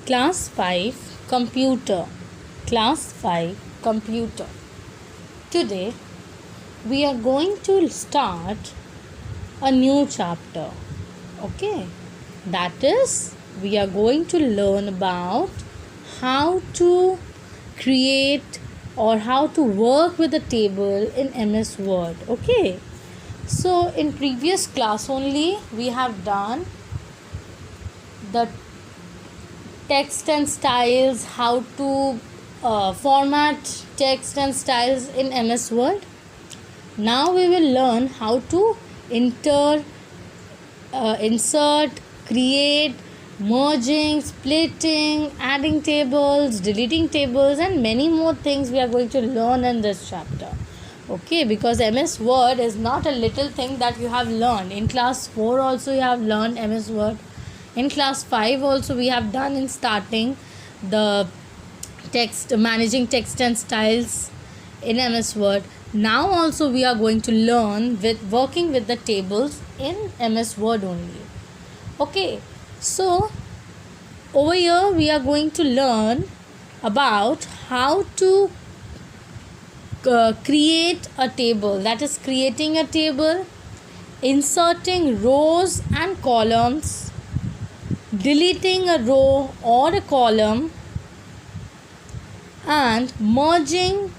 Class 5 Computer. Class 5 Computer. Today we are going to start a new chapter. Okay, that is, we are going to learn about how to create or how to work with a table in MS Word. Okay, so in previous class only we have done the text and styles, how to format text and styles in MS Word. Now we will learn how to insert, create, merging, splitting, adding tables, deleting tables, and many more things we are going to learn in this chapter. Okay, because MS Word is not a little thing that you have learned. In class 4 also you have learned MS Word. In class 5 also we have done in starting the managing text and styles in MS Word. Now also we are going to learn with working with the tables in MS Word only. Okay, so over here we are going to learn about how to create a table, that is creating a table, inserting rows and columns, deleting a row or a column, and merging.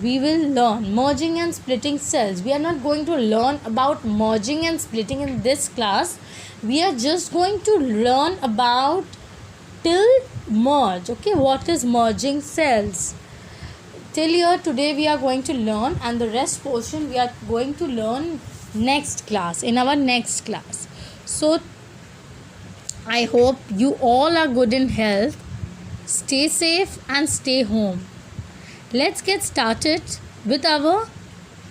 We will learn merging and splitting cells. We are not going to learn about merging and splitting in this class. We are just going to learn about till merge. Okay, what is merging cells? Till here today we are going to learn, and the rest portion we are going to learn next class, in our next class. So I hope you all are good in health. Stay safe and stay home. Let's get started with our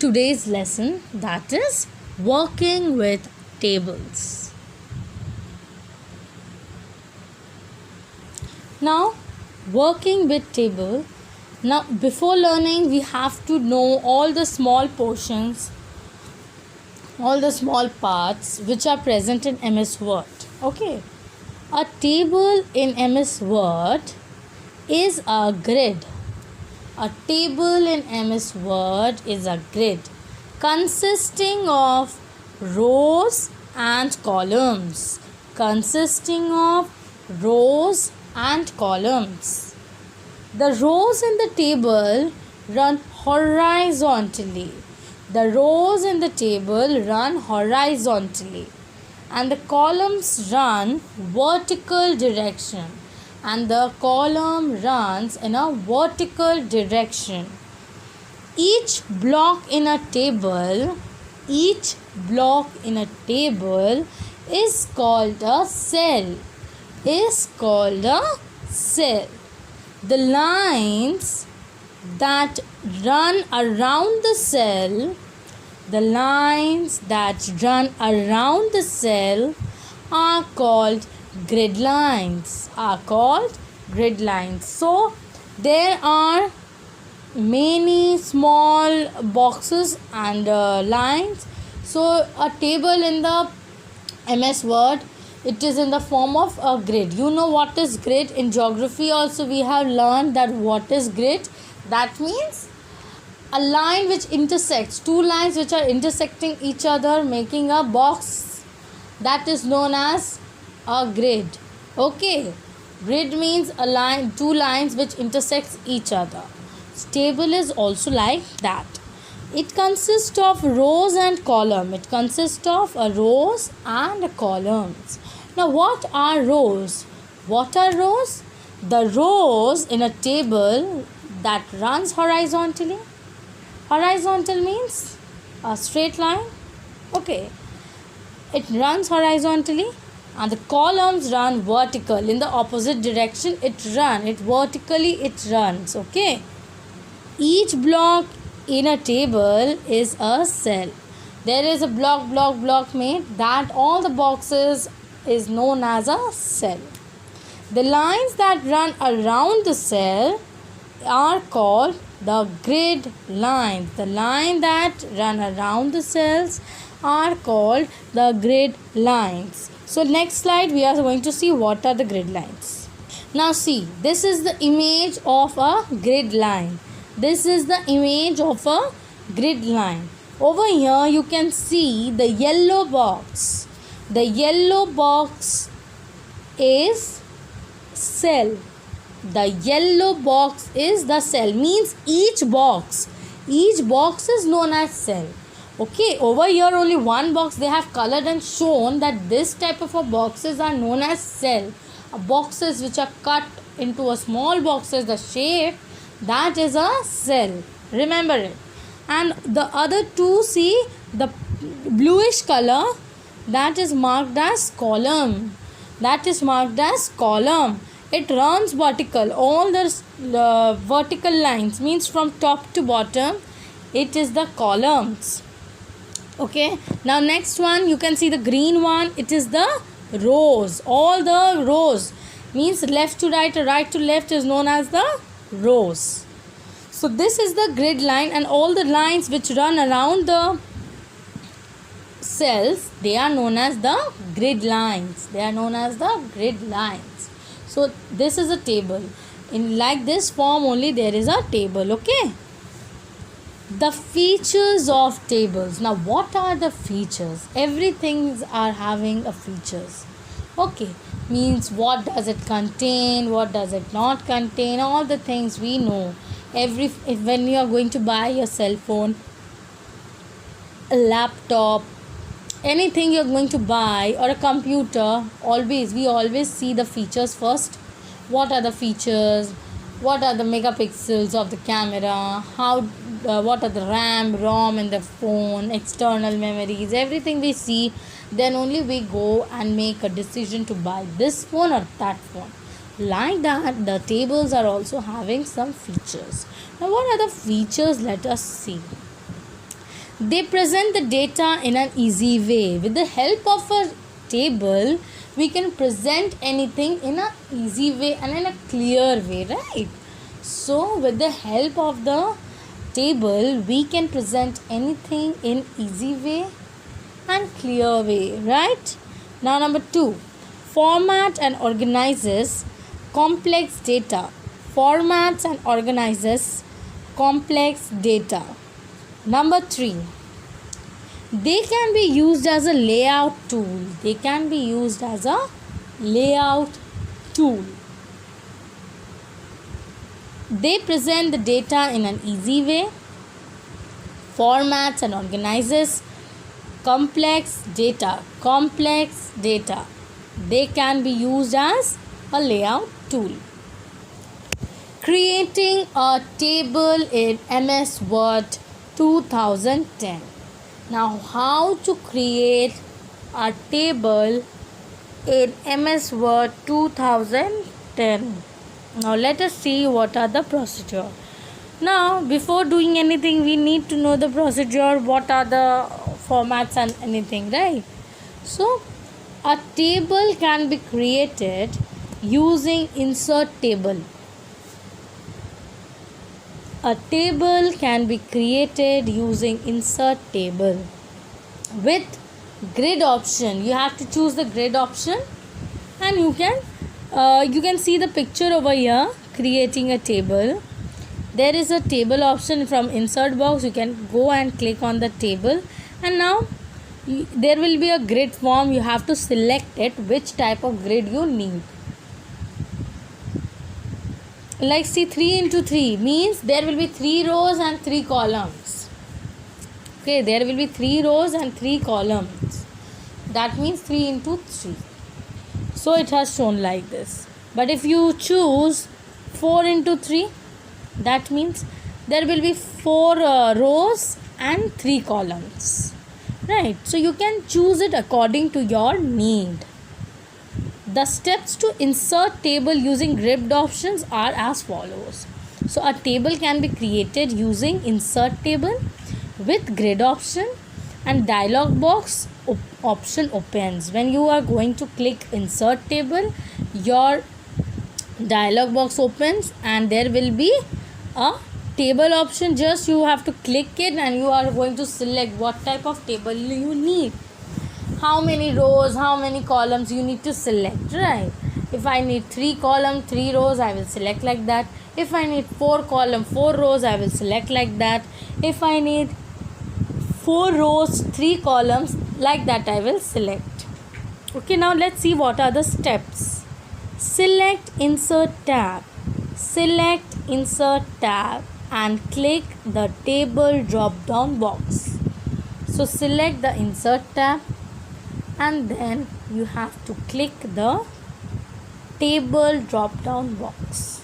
today's lesson, that is working with tables. Now, working with table. Now, before learning, we have to know all the small portions, all the small parts which are present in MS Word. Okay, a table in MS Word is a grid. A table in MS Word is a grid consisting of rows and columns. Consisting of rows and columns. The rows in the table run horizontally. The rows in the table run horizontally, and the columns run vertical direction. And the column runs in a vertical direction. Each block in a table is called a cell. The lines that run around the cell are called grid lines. So there are many small boxes and lines. So a table in the MS Word, it is in the form of a grid. You know what is grid? In geography also we have learned that what is grid. That means a line which intersects, two lines which are intersecting each other, making a box. That is known as a grid. Okay, grid means a line, two lines which intersects each other. Table is also like that. It consists of rows and columns. Now what are rows? The rows in a table that runs horizontally. Horizontal means a straight line. Okay, it runs horizontally, and the columns run vertical. In the opposite direction it runs. Okay, each block in a table is a cell. There is a block made, that all the boxes is known as a cell. The lines that run around the cell are called the grid lines. The line that run around the cells are called the grid lines. So next slide we are going to see what are the grid lines. Now see, this is the image of a grid line. This is the image of a grid line. Over here you can see the yellow box. The yellow box is cell. The yellow box is the cell, means each box is known as cell. Okay, over here only one box they have colored and shown that this type of a boxes are known as cell. Boxes which are cut into a small boxes, the shape, that is a cell. Remember it. And the other two, see the bluish color, that is marked as column. That is marked as column. It runs vertical. All the vertical lines, means from top to bottom, it is the columns. Okay, now next one, you can see the green one, it is the rows. All the rows, means left to right or right to left, is known as the rows. So this is the grid line, and all the lines which run around the cells, they are known as the grid lines. They are known as the grid lines. So this is a table. In like this form only there is a table. Okay. The features of tables. Now what are the features? Everything are having a features. Okay, means what does it contain, what does it not contain, all the things we know. When you are going to buy your cell phone, a laptop, anything you're going to buy, or a computer, we always see the features first. What are the features? What are the megapixels of the camera? What are the RAM, ROM in the phone, external memories, everything we see. Then only we go and make a decision to buy this phone or that phone. Like that, the tables are also having some features. Now what are the features? Let us see. They present the data in an easy way. With the help of a table, we can present anything in an easy way and in a clear way, right? So with the help of the table, we can present anything in easy way and clear way, right? Now number 2, format and organizes complex data. Formats and organizes complex data. Number 3, they can be used as a layout tool. They can be used as a layout tool. They present the data in an easy way. Formats and organizes complex data. Complex data. They can be used as a layout tool. Creating a table in MS Word 2010. Now how to create a table in MS Word 2010. Now let us see what are the procedure. Now before doing anything we need to know the procedure, what are the formats and anything, right? So a table can be created using insert table. A table can be created using insert table with grid option. You have to choose the grid option, and you can see the picture over here, creating a table. There is a table option from insert box. You can go and click on the table, and now there will be a grid form. You have to select it, which type of grid you need. Like see, 3 into 3 means there will be 3 rows and 3 columns. Okay, there will be 3 rows and 3 columns. That means 3 into 3. So it has shown like this. But if you choose 4 into 3, that means there will be 4 rows and 3 columns. Right. So you can choose it according to your need. The steps to insert table using grid options are as follows. So a table can be created using insert table with grid option, and dialog box option opens. When you are going to click insert table, your dialog box opens and there will be a table option. Just you have to click it and you are going to select what type of table you need. How many rows, how many columns you need to select, right? If I need 3 column 3 rows, I will select like that. If I need 4 column 4 rows, I will select like that. If I need 4 rows 3 columns, like that I will select. Okay, now let's see what are the steps. Select insert tab. Select insert tab and click the table drop down box. So select the insert tab and then you have to click the table drop down box.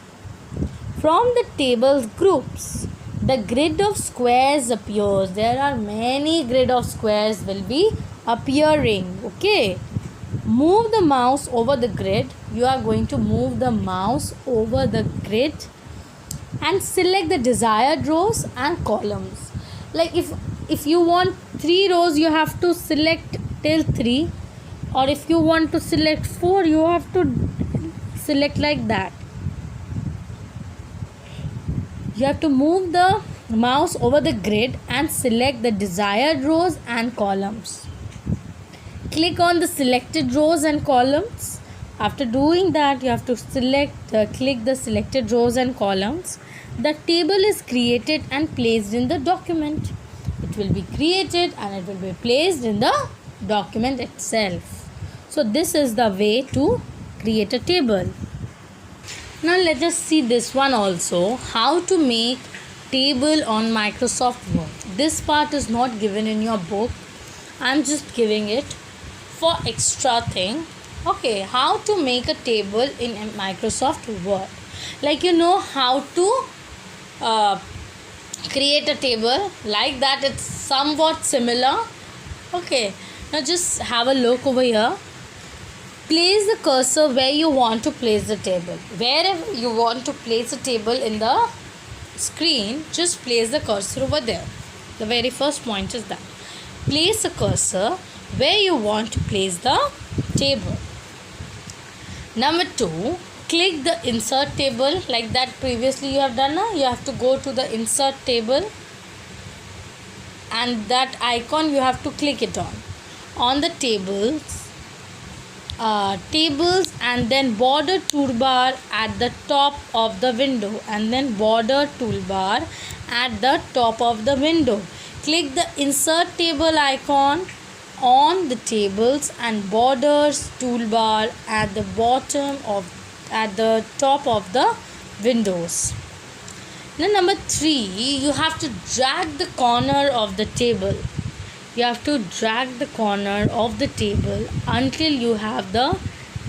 From the tables groups, the grid of squares appears. There are many grid of squares will be appearing. Okay, move the mouse over the grid. You are going to move the mouse over the grid and select the desired rows and columns. Like if you want 3 rows, you have to select till 3, or if you want to select 4, you have to select like that. You have to move the mouse over the grid and select the desired rows and columns. Click on the selected rows and columns. After doing that, you have to click the selected rows and columns. The table is created and placed in the document. It will be created and it will be placed in the document itself. So this is the way to create a table. Now let us see this one also, how to make table on Microsoft Word. This part is not given in your book. I am just giving it for extra thing. Okay, how to make a table in Microsoft Word. Like you know how to create a table like that, it's somewhat similar. Okay, now just have a look over here. Place the cursor where you want to place the table. Wherever you want to place a table in the screen, just place the cursor over there. The very first point is that. Place a cursor where you want to place the table. Number 2, click the insert table like that previously you have done. You have to go to the insert table and that icon you have to click it on the tables and then border toolbar at the top of the window, and then border toolbar at the top of the window. Click the insert table icon on the tables and borders toolbar at the top of the windows. Now number 3, you have to drag the corner of the table. You have to drag the corner of the table until you have the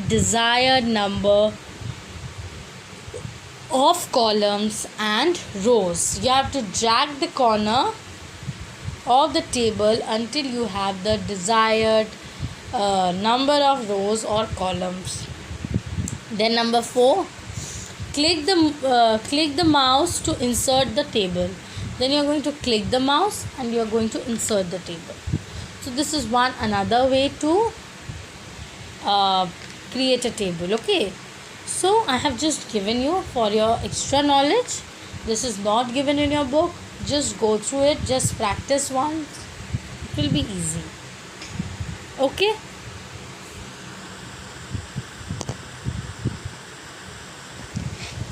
desired number of columns and rows. You have to drag the corner of the table until you have the desired number of rows or columns. Then number 4, click the mouse to insert the table. Then you are going to click the mouse and you are going to insert the table. So this is another way to create a table. Okay, so I have just given you for your extra knowledge. This is not given in your book. Just go through it, just practice once. It will be easy. Okay.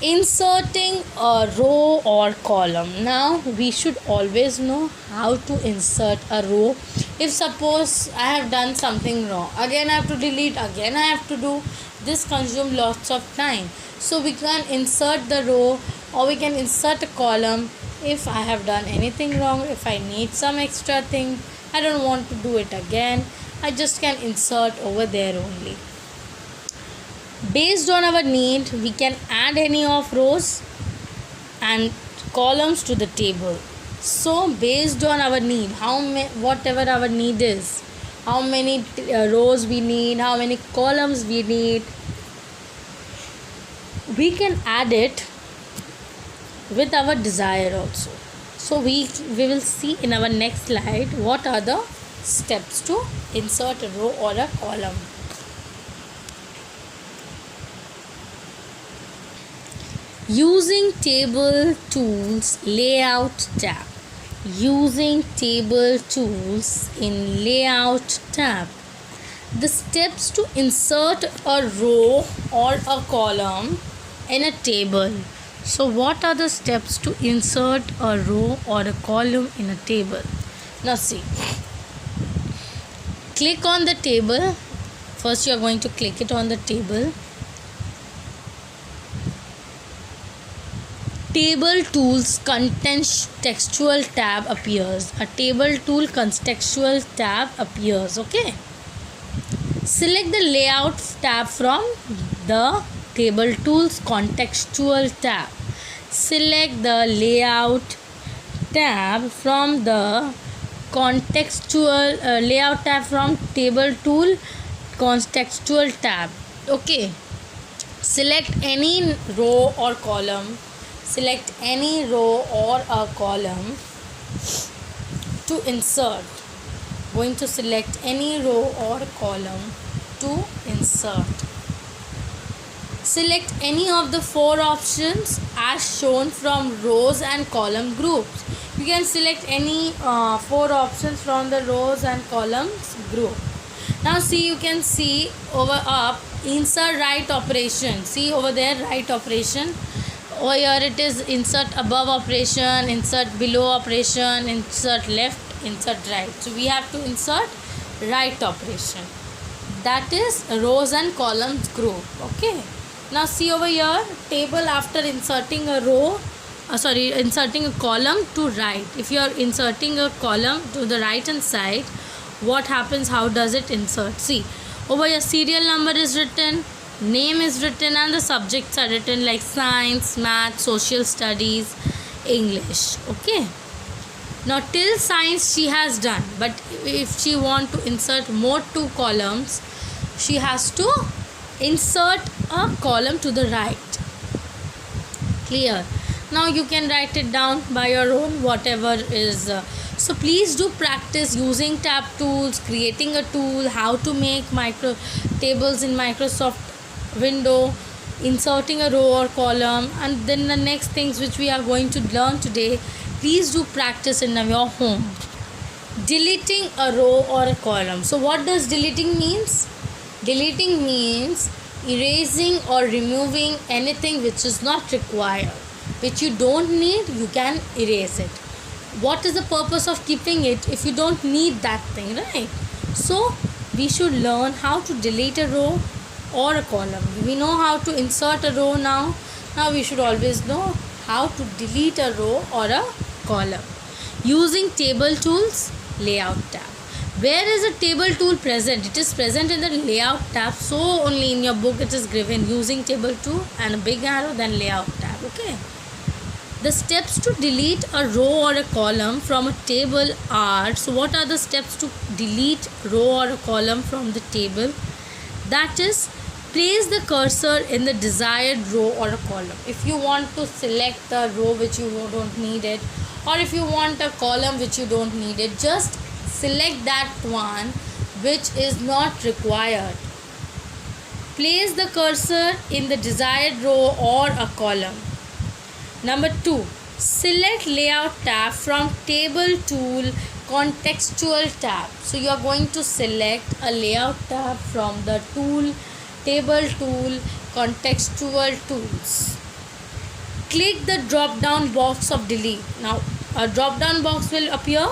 Inserting a row or column. Now we should always know how to insert a row. If suppose I have done something wrong, again I have to delete, again I have to do, this consumes lots of time. So we can insert the row or we can insert a column. If I have done anything wrong, if I need some extra thing, I don't want to do it again, I just can insert over there only. Based on our need, we can add any of rows and columns to the table. So based on our need, whatever our need is, how many rows we need, how many columns we need, we can add it with our desire also. So we will see in our next slide what are the steps to insert a row or a column. Using table tools layout tab. Using table tools in layout tab. The steps to insert a row or a column in a table. So what are the steps to insert a row or a column in a table? Now see, click on the table. First you are going to click it on the table. Table tools contextual tab appears. A table tool contextual tab appears. Okay. Select the layout tab from the table tools contextual tab. Select the layout tab from the contextual layout tab from table tool contextual tab. Okay. Select any row or column. Select any row or a column to insert. Going to select any row or column to insert. Select any of the four options as shown from rows and column groups. You can select any four options from the rows and columns group. Now see, you can see over up insert right operation. See over there, right operation. Over here it is insert above operation, insert below operation, insert left, insert right. So we have to insert right operation. That is rows and columns group. Okay. Now see over here, table after inserting a row, inserting a column to right. If you are inserting a column to the right hand side, what happens? How does it insert? See, over here serial number is written, name is written, and the subjects are written like science, math, social studies, English. Okay. Now till science she has done, but if she want to insert more two columns, she has to insert a column to the right. Clear? Now you can write it down by your own, whatever is. So please do practice using tab tools, creating a tool, how to make micro tables in Microsoft window, inserting a row or column, and then the next things which we are going to learn today. Please do practice in your home. Deleting a row or a column. So what does deleting means? Deleting means erasing or removing anything which is not required, which you don't need. You can erase it. What is the purpose of keeping it if you don't need that thing, right? So we should learn how to delete a row or a column. We know how to insert a row now. Now we should always know how to delete a row or a column. Using table tools, layout tab. Where is a table tool present? It is present in the layout tab. So only in your book it is given using table tool and a big arrow, then layout tab. Okay. The steps to delete a row or a column from a table are, so what are the steps to delete row or a column from the table? That is, place the cursor in the desired row or a column. If you want to select the row which you don't need it, or if you want a column which you don't need it, just select that one which is not required. Place the cursor in the desired row or a column. Number 2, select layout tab from table tool contextual tab. So you are going to select a layout tab from the table tool contextual tools. Click the drop down box of delete. Now a drop down box will appear.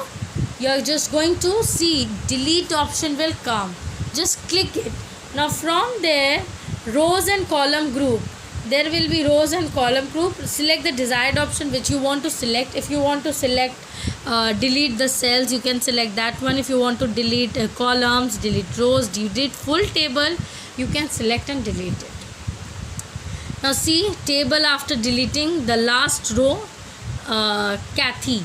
You are just going to see delete option will come. Just click it. Now from there, rows and column group. There will be rows and column group. Select the desired option which you want to select. If you want to select delete the cells, you can select that one. If you want to delete columns, delete rows, delete full table, you can select and delete it. Now see, table after deleting the last row, Kathy.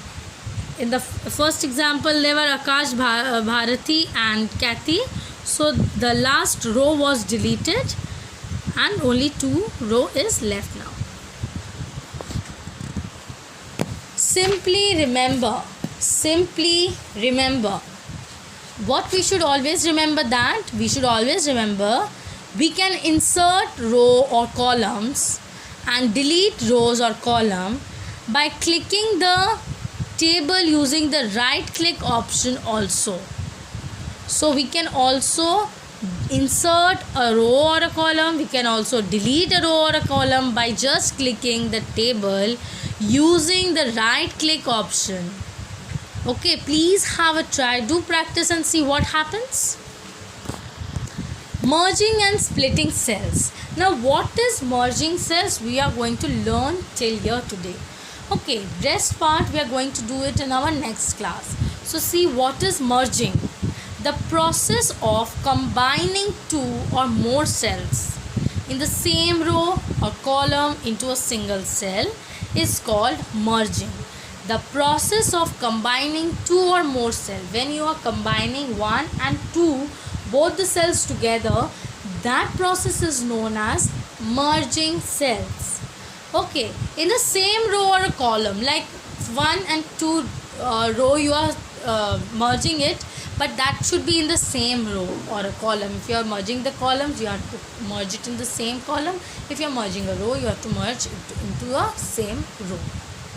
In the first example there were Akash, Bharati and Kathy. So the last row was deleted and only 2 row is left now. Simply remember. What we should always remember, that we should always remember we can insert row or columns and delete rows or column by clicking the table using the right click option also. So we can also insert a row or a column. We can also delete a row or a column by just clicking the table using the right click option. Okay, please have a try. Do practice and see what happens. Merging and splitting cells. Now what is merging cells? We are going to learn till here today. Okay, rest part we are going to do it in our next class. So see what is merging. The process of combining two or more cells in the same row or column into a single cell is called merging. The process of combining two or more cells, when you are combining 1 and 2, both the cells together, that process is known as merging cells. Okay, in the same row or a column, like 1 and 2 row you are merging it, but that should be in the same row or a column. If you are merging the columns, you have to merge it in the same column. If you are merging a row, you have to merge it into a same row.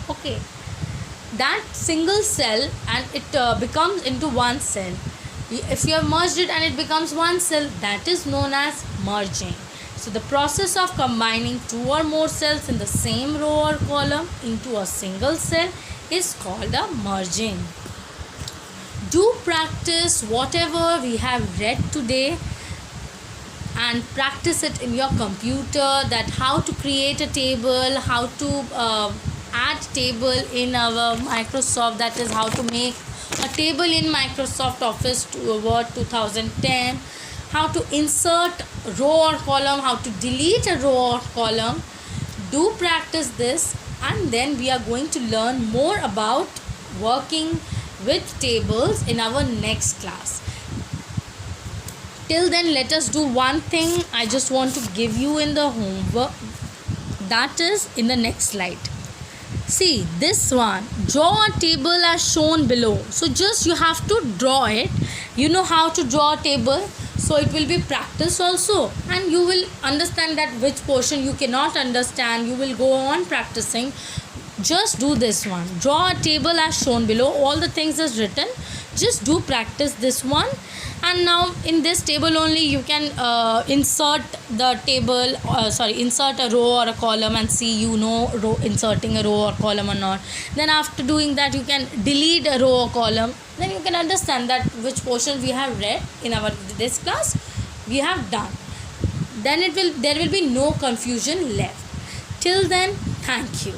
Okay, that single cell and it becomes into one cell. If you have merged it and it becomes one cell, that is known as merging. So the process of combining two or more cells in the same row or column into a single cell is called a merging. Do practice whatever we have read today and practice it in your computer, that how to create a table, how to add table in our Microsoft, that is how to make a table in Microsoft Office Word 2010, how to insert row or column, how to delete a row or column. Do practice this, and then we are going to learn more about working with tables in our next class. Till then, let us do one thing I just want to give you in the homework, that is in the next slide. See this one, draw a table as shown below. So just you have to draw it. You know how to draw a table, so it will be practice also, and you will understand that which portion you cannot understand. You will go on practicing. Just do this one, draw a table as shown below. All the things is written, just do practice this one. And now in this table only you can insert the table, insert a row or a column and see inserting a row or column or not. Then after doing that you can delete a row or column. Then you can understand that which portion we have read in our this class we have done. Then there will be no confusion left. Till then, thank you.